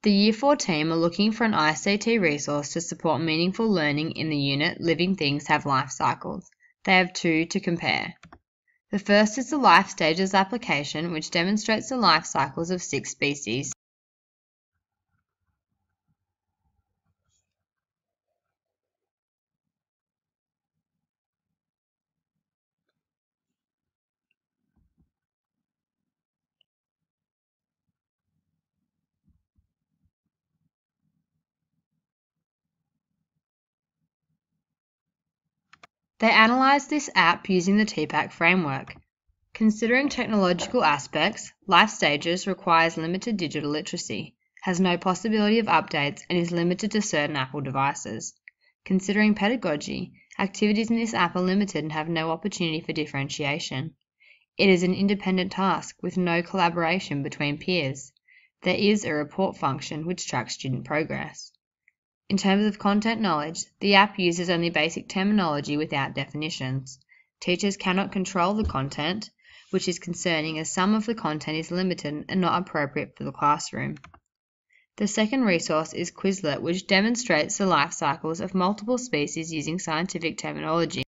The Year 4 team are looking for an ICT resource to support meaningful learning in the unit Living Things Have Life Cycles. They have two to compare. The first is the Life Stages application, which demonstrates the life cycles of 6 species. They analysed this app using the TPAC framework. Considering technological aspects, Life Stages requires limited digital literacy, has no possibility of updates, and is limited to certain Apple devices. Considering pedagogy, activities in this app are limited and have no opportunity for differentiation. It is an independent task with no collaboration between peers. There is a report function which tracks student progress. In terms of content knowledge, the app uses only basic terminology without definitions. Teachers cannot control the content, which is concerning as some of the content is limited and not appropriate for the classroom. The second resource is Quizlet, which demonstrates the life cycles of multiple species using scientific terminology.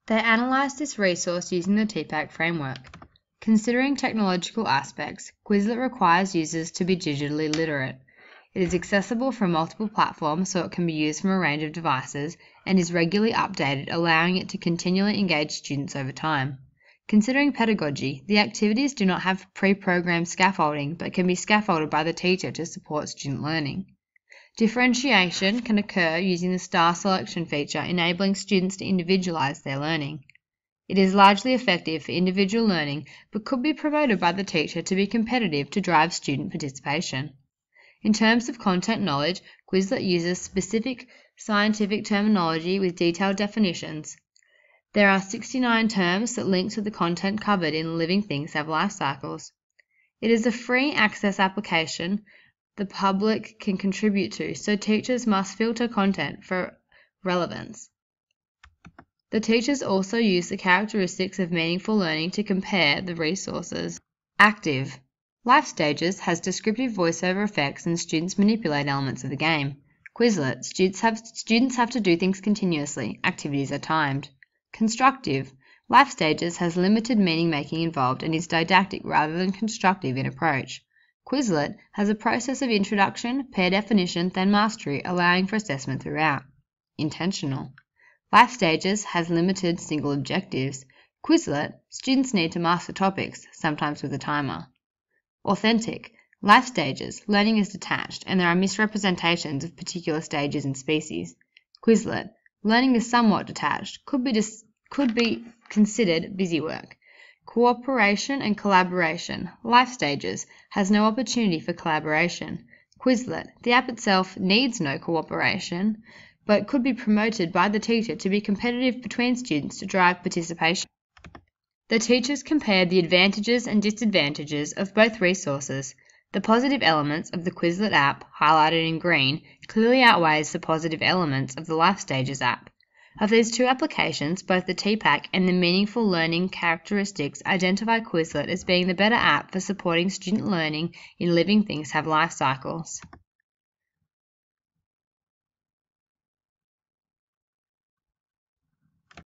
They analysed this resource using the TPAC framework. Considering technological aspects, Quizlet requires users to be digitally literate. It is accessible from multiple platforms so it can be used from a range of devices and is regularly updated, allowing it to continually engage students over time. Considering pedagogy, the activities do not have pre-programmed scaffolding but can be scaffolded by the teacher to support student learning. Differentiation can occur using the star selection feature, enabling students to individualize their learning. It is largely effective for individual learning, but could be promoted by the teacher to be competitive to drive student participation. In terms of content knowledge, Quizlet uses specific scientific terminology with detailed definitions. There are 69 terms that link to the content covered in Living Things Have Life Cycles. It is a free access application the public can contribute to, so teachers must filter content for relevance. The teachers also use the characteristics of meaningful learning to compare the resources. Active. Life Stages has descriptive voiceover effects and students manipulate elements of the game. Quizlet. Students have to do things continuously. Activities are timed. Constructive. Life Stages has limited meaning making involved and is didactic rather than constructive in approach. Quizlet has a process of introduction, pair definition, then mastery, allowing for assessment throughout. Intentional. Life Stages has limited single objectives. Quizlet, students need to master topics, sometimes with a timer. Authentic. Life Stages, learning is detached, and there are misrepresentations of particular stages and species. Quizlet, learning is somewhat detached, could be considered busy work. Cooperation and collaboration. Life Stages has no opportunity for collaboration. Quizlet. The app itself needs no cooperation, but could be promoted by the teacher to be competitive between students to drive participation. The teachers compared the advantages and disadvantages of both resources. The positive elements of the Quizlet app, highlighted in green, clearly outweighs the positive elements of the Life Stages app. Of these two applications, both the TPAC and the meaningful learning characteristics identify Quizlet as being the better app for supporting student learning in Living Things Have Life Cycles.